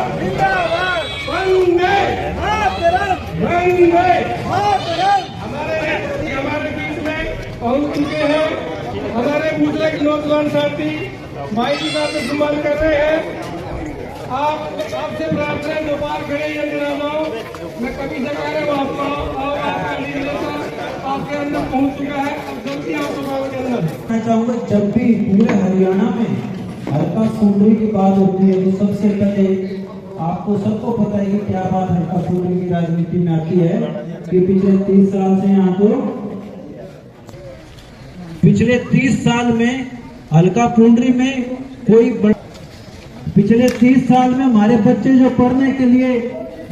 वंदे वंदे। हमारे बीच में पहुंच चुके हैं हमारे मुजरे के नौजवान साथी माई की बात सम्मान कर रहे हैं। आपसे प्रार्थना है दोपहर खड़े या जनाबाओ, मैं कभी से कह रहा हूँ और आपका लीडर आपके अंदर पहुंच चुका है। अब जल्दी आपको बात के अंदर मैं चाहूँगा जब भी पूरे हरियाणा में हल्का फुंडरी की बात होती है तो सबसे पहले आपको सबको पता है कि क्या बात हल्का फुंडरी की राजनीति में आती है कि पिछले 30 साल से यहाँ तो पिछले 30 साल में हल्का फुंडरी में पिछले 30 साल में हमारे बच्चे जो पढ़ने के लिए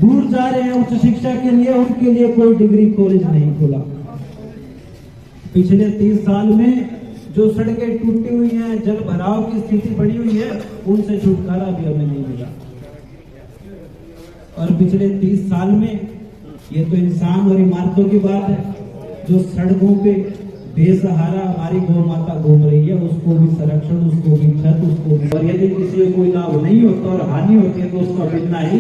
दूर जा रहे हैं उच्च शिक्षा के लिए, उनके लिए कोई डिग्री कॉलेज नहीं खुला। पिछले 30 साल में जो सड़कें टूटी हुई हैं, जल भराव की स्थिति बनी हुई है, उनसे छुटकारा भी हमें नहीं मिला। और पिछले 30 साल में ये तो इंसान और इमारतों की बात है, जो सड़कों पे बेसहारा हमारी गौ माता घूम रही है, उसको भी संरक्षण, उसको भी छत, उसको भी। और यदि किसी को कोई लाभ नहीं होता और हानि होती है तो उसका बिना ही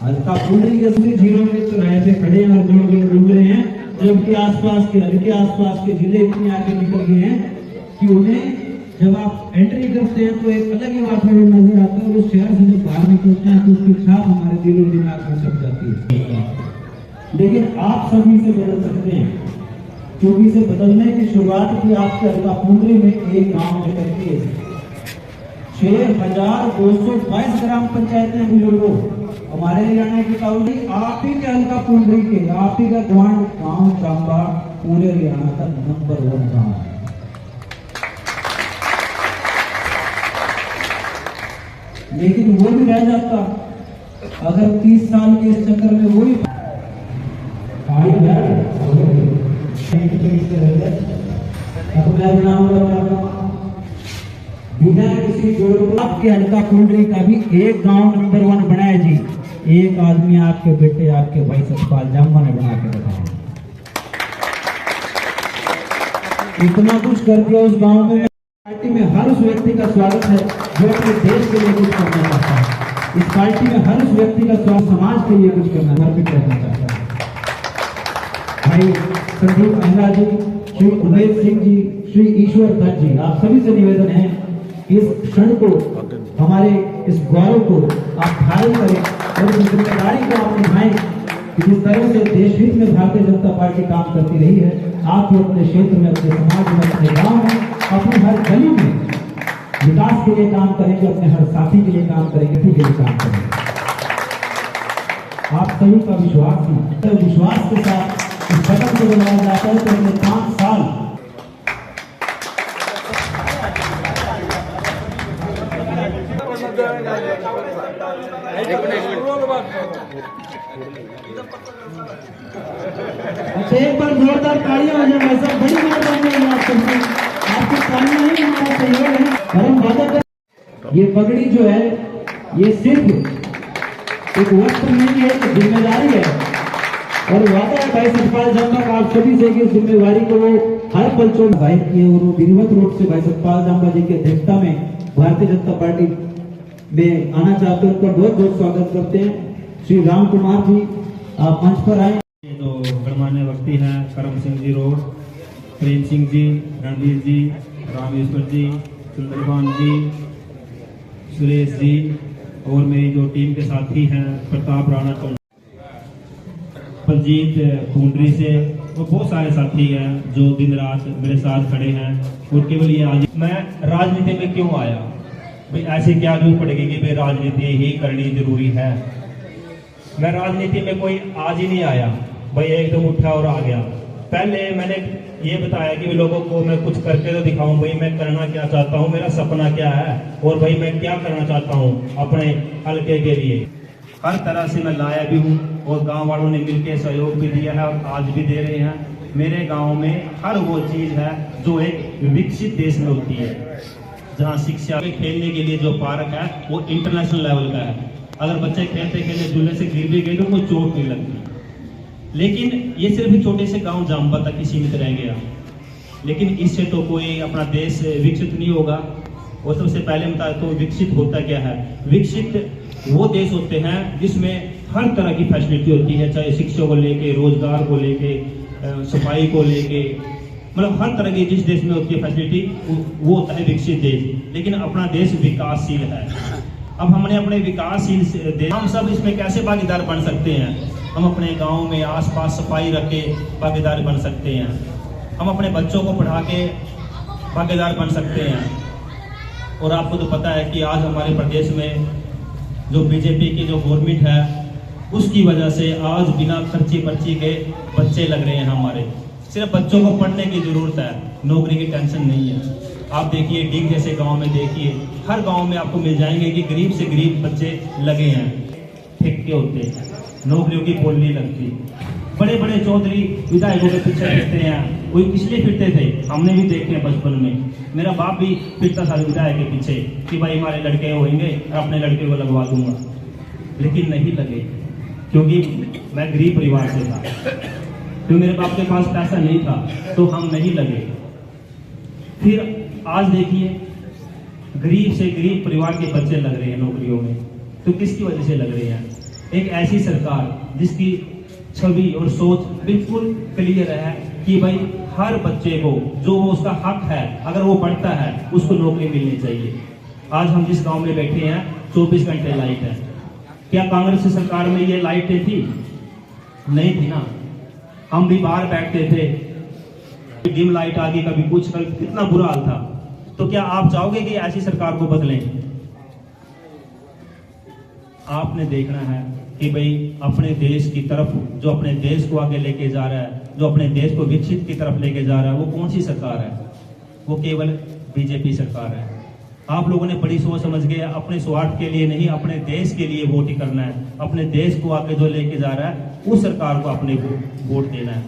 हल्का फुंडरी के सभी झीलों में चौराहे पे खड़े हैं और लोग डूब रहे हैं, जबकि आसपास के जिले इतने आगे निकल गए हैं कि उन्हें जब आप एंट्री करते हैं तो एक अलग ही वातावरण नजर आता है। उस शहर से जब बाहर निकलते हैं तो उसकी छाप हमारे दिलो दिमाग में छप जाती है। लेकिन आप सभी से बदल सकते हैं, क्योंकि इसे बदलने की शुरुआत भी आपके हल्का फुंडरी में एक गांव में करती है। 6222 ग्राम पंचायतें बुजुर्गों हमारे हरियाणा की काउंटी आप ही के हल्का फुंडरी के, आप ही का ग्वांड गांव चांबा पूरे हरियाणा का नंबर 1 गांव है। लेकिन वो भी रह जाता अगर 30 साल के इस चक्कर में वही बिना किसी जोड़ आपके हल्का फुंडरी का भी एक गांव नंबर 1 बनाया जी। एक आदमी आपके बेटे, आपके भाई सतपाल जांबा ने बना के रखा। इतना कुछ करके उस गांव में पार्टी में हर उस व्यक्ति का स्वागत है जो अपने देश के लिए कुछ करना चाहता है। इस पार्टी में हर उस व्यक्ति का स्वागत समाज के लिए कुछ करना, समर्पित करना चाहता है। भाई संदीप महिला जी, श्री उमेश सिंह जी, श्री ईश्वर दत्त जी, आप सभी से निवेदन है इस क्षण को, हमारे इस गौरव को आप धारण करें और इस जिम्मेदारी को आप निभाएं कि जिस तरह से देश हित में भारतीय जनता पार्टी काम करती रही है, आप भी अपने क्षेत्र में, अपने समाज में, अपने गांव में, अपनी हर गली में विकास के लिए काम करेंगे, अपने हर साथी के लिए काम करेंगे, के लिए काम करेंगे। आप सभी का विश्वास है, विश्वास के साथ इस कदम को बनाया जाता है तो अपने 5 साल अच्छा एक बार जोरदार तालियां हो जाए ऐसा, बड़ी मेहरबानी है आप सबकी, आपकी तालियां ही हमारा सहयोग है। और हम वादा कर ये पगड़ी जो है ये सिर्फ एक वस्त्र नहीं है, एक जिम्मेदारी है। और वादा है भाई सतपाल जांबा का आप सभी से कि जिम्मेवारी को वो हर पल चोट भाई किए और वो विधिवत रूप से भाई सतपाल जांबा जी की अध्यक्षता में भारतीय जनता पार्टी में आना चाहते हैं। उनका बहुत बहुत स्वागत करते हैं। श्री राम कुमार जी आप मंच पर आए। तो गणमान्य व्यक्ति हैं करम सिंह जी रोड, प्रेम सिंह जी, रणवीर जी, रामेश्वर जी, चंद्रकांत जी, सुरेश जी और मेरी जो टीम के साथी हैं प्रताप राणा, बलजीत फुंडरी से, वो बहुत सारे साथी हैं जो दिन रात मेरे साथ खड़े हैं। और केवल ये आज मैं राजनीति में क्यों आया, भाई ऐसी क्या जरूरत पड़ेगी कि भाई राजनीति ही करनी जरूरी है। मैं राजनीति में कोई आज ही नहीं आया भाई एकदम उठा और आ गया। पहले मैंने ये बताया कि लोगों को मैं कुछ करके तो दिखाऊं, भाई मैं करना क्या चाहता हूं, मेरा सपना क्या है और भाई मैं क्या करना चाहता हूं अपने हल्के के लिए। हर तरह से मैं लाया भी हूं और गांव वालों ने मिलकर सहयोग भी दिया है और आज भी दे रहे हैं। मेरे गांव में हर वो चीज है जो एक विकसित देश में होती है, जहां शिक्षा में खेलने के लिए जो पार्क है वो इंटरनेशनल लेवल का है। अगर बच्चे खेलते खेलते झूले से गिर भी गए तो कोई चोट नहीं लगती। लेकिन ये सिर्फ छोटे से गांव जांबा तक ही सीमित रह गया। लेकिन इससे तो कोई अपना देश विकसित नहीं होगा। और सबसे पहले बताया तो विकसित होता क्या है? विकसित वो देश होते हैं जिसमें हर तरह की फैसिलिटी होती है, चाहे शिक्षा को लेके, रोजगार को लेके, सफाई को लेके, मतलब हर तरह की जिस देश में होती है फैसिलिटी वो होता है विकसित देश। लेकिन अपना देश विकासशील है। अब हमने अपने विकासशील देश, हम सब इसमें कैसे भागीदार बन सकते हैं? हम अपने गांव में आसपास सफाई रख के भागीदार बन सकते हैं। हम अपने बच्चों को पढ़ा के भागीदार बन सकते हैं। और आपको तो पता है कि आज हमारे प्रदेश में जो बीजेपी की जो गवर्नमेंट है उसकी वजह से आज बिना खर्ची पर्ची के बच्चे लग रहे हैं हमारे। सिर्फ बच्चों को पढ़ने की जरूरत है, नौकरी की टेंशन नहीं है। आप देखिए डीग जैसे गांव में देखिए, हर गांव में आपको मिल जाएंगे कि गरीब से गरीब बच्चे लगे हैं। ठेके होते हैं, नौकरियों की पोल नहीं लगती। बड़े बड़े चौधरी विधायकों के पीछे फिरते हैं। कोई इसलिए फिरते थे, हमने भी देखे हैं बचपन में। मेरा बाप भी फिरता था विधायक के पीछे कि भाई हमारे लड़के होंगे और अपने लड़के को लगवा दूंगा, लेकिन नहीं लगे क्योंकि मैं गरीब परिवार से था। तो मेरे बाप के पास पैसा नहीं था तो हम नहीं लगे। फिर आज देखिए गरीब से गरीब परिवार के बच्चे लग रहे हैं नौकरियों में। तो किसकी वजह से लग रहे हैं? एक ऐसी सरकार जिसकी छवि और सोच बिल्कुल क्लियर है कि भाई हर बच्चे को जो उसका हक है, अगर वो पढ़ता है उसको नौकरी मिलनी चाहिए। आज हम जिस गांव में बैठे हैं 24 घंटे लाइट है। क्या कांग्रेस सरकार में ये लाइटें थी? नहीं थी ना। हम भी बाहर बैठते थे, डिम लाइट आ गई, कभी कुछ, कभी कितना बुरा हाल था। तो क्या आप चाहोगे कि ऐसी सरकार को बदलें? आपने देखना है कि भाई अपने देश की तरफ, जो अपने देश को आगे लेके जा रहा है, जो अपने देश को विकसित की तरफ लेके जा रहा है, वो कौन सी सरकार है? वो केवल बीजेपी सरकार है। आप लोगों ने बड़ी सोच समझ के अपने स्वार्थ के लिए नहीं, अपने देश के लिए वोट ही करना है। अपने देश को आगे जो लेके जा रहा है उस सरकार को अपने वोट देना है।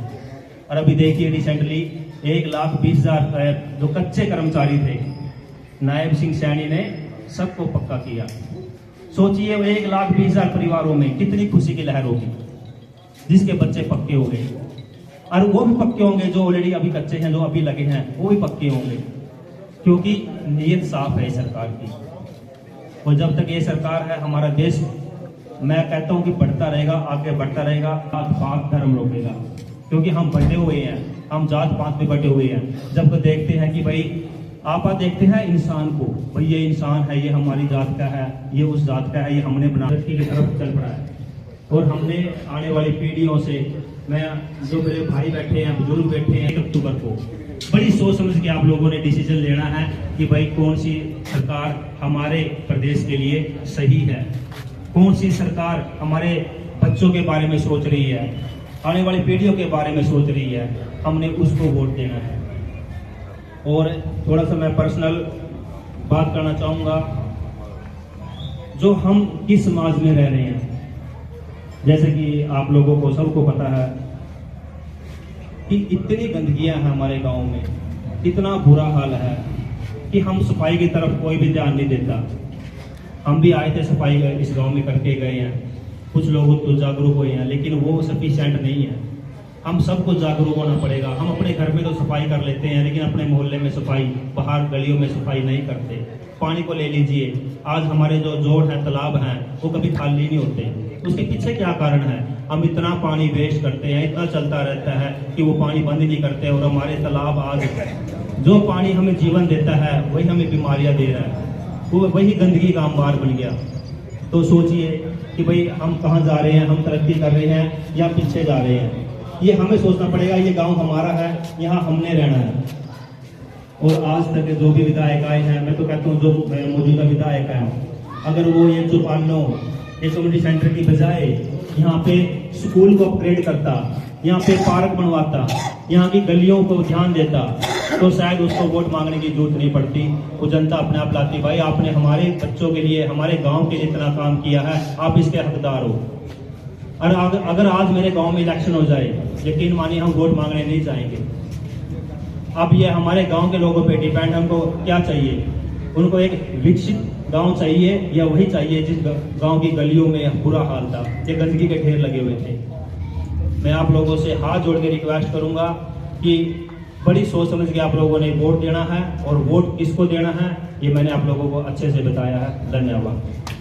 और अभी देखिए रिसेंटली 1,20,000 जो कच्चे कर्मचारी थे, नायब सिंह सैनी ने सबको पक्का किया। सोचिए 1,20,000 परिवारों में कितनी खुशी की लहर होगी जिसके बच्चे पक्के हो गए। और वो भी पक्के होंगे जो ऑलरेडी अभी कच्चे हैं, जो अभी लगे हैं, वो भी पक्के होंगे क्योंकि नीयत साफ है सरकार की। और जब तक ये सरकार है हमारा देश, मैं कहता हूं कि बढ़ता रहेगा, आगे बढ़ता रहेगा। जात पात धर्म रोकेगा क्योंकि हम बढ़े हुए हैं, हम जात पात में बढ़े हुए हैं। जब देखते हैं कि भाई आप देखते हैं इंसान को, भाई ये इंसान है, ये हमारी जात का है, ये उस जात का है, ये हमने बना की तरफ चल पड़ा है। और हमने आने वाली पीढ़ियों से, मैं जो मेरे भाई बैठे हैं, बुजुर्ग बैठे हैं, 1 अक्टूबर को बड़ी सोच समझ के आप लोगों ने डिसीजन लेना है कि भाई कौन सी सरकार हमारे प्रदेश के लिए सही है, कौन सी सरकार हमारे बच्चों के बारे में सोच रही है, आने वाली पीढ़ियों के बारे में सोच रही है। हमने उसको वोट देना है। और थोड़ा सा मैं पर्सनल बात करना चाहूँगा, जो हम किस समाज में रह रहे हैं। जैसे कि आप लोगों को सबको पता है कि इतनी गंदगियां हैं हमारे गांव में, इतना बुरा हाल है कि हम सफाई की तरफ कोई भी ध्यान नहीं देता। हम भी आए थे, सफाई इस गांव में करके गए हैं, कुछ लोग तो जागरूक हुए हैं, लेकिन वो सफिशिएंट नहीं है। हम सबको जागरूक होना पड़ेगा। हम अपने घर में तो सफाई कर लेते हैं, लेकिन अपने मोहल्ले में सफाई, बाहर गलियों में सफाई नहीं करते। पानी को ले लीजिए, आज हमारे जो जोड़ हैं, तालाब हैं, वो कभी खाली नहीं होते। उसके पीछे क्या कारण है? हम इतना पानी वेस्ट करते हैं, इतना चलता रहता है कि वो पानी बंद नहीं करते। और हमारे तालाब, आज जो पानी हमें जीवन देता है वही हमें बीमारियां दे रहा है, वो वही गंदगी का अंबार बन गया। तो सोचिए कि भाई हम कहाँ जा रहे हैं, हम तरक्की कर रहे हैं या पीछे जा रहे हैं। ये हमें सोचना पड़ेगा। ये गांव हमारा है, यहाँ हमने रहना है। और आज तक जो भी विधायक आए हैं, मैं तो कहता हूँ जो मौजूदा विधायक हैं, अगर वो ये चौपालों, ये कम्युनिटी सेंटर की बजाय यहाँ पे स्कूल को अपग्रेड करता, यहाँ पे पार्क बनवाता, यहाँ की गलियों को ध्यान देता, तो शायद उसको वोट मांगने की जरूरत नहीं पड़ती। वो जनता अपने आप लाती। भाई आपने हमारे बच्चों के लिए, हमारे गांव के लिए इतना काम किया है, आप इसके हकदार हो। और अगर आज मेरे गांव में इलेक्शन हो जाए, यकीन मानिए हम वोट मांगने नहीं जाएंगे। अब ये हमारे गांव के लोगों पे डिपेंड। हमको क्या चाहिए? उनको एक विकसित गांव चाहिए, या वही चाहिए जिस गांव की गलियों में बुरा हाल था, ये गंदगी के ढेर लगे हुए थे। मैं आप लोगों से हाथ जोड़ के रिक्वेस्ट करूंगा कि बड़ी सोच समझ के आप लोगों ने वोट देना है, और वोट किसको देना है ये मैंने आप लोगों को अच्छे से बताया है। धन्यवाद।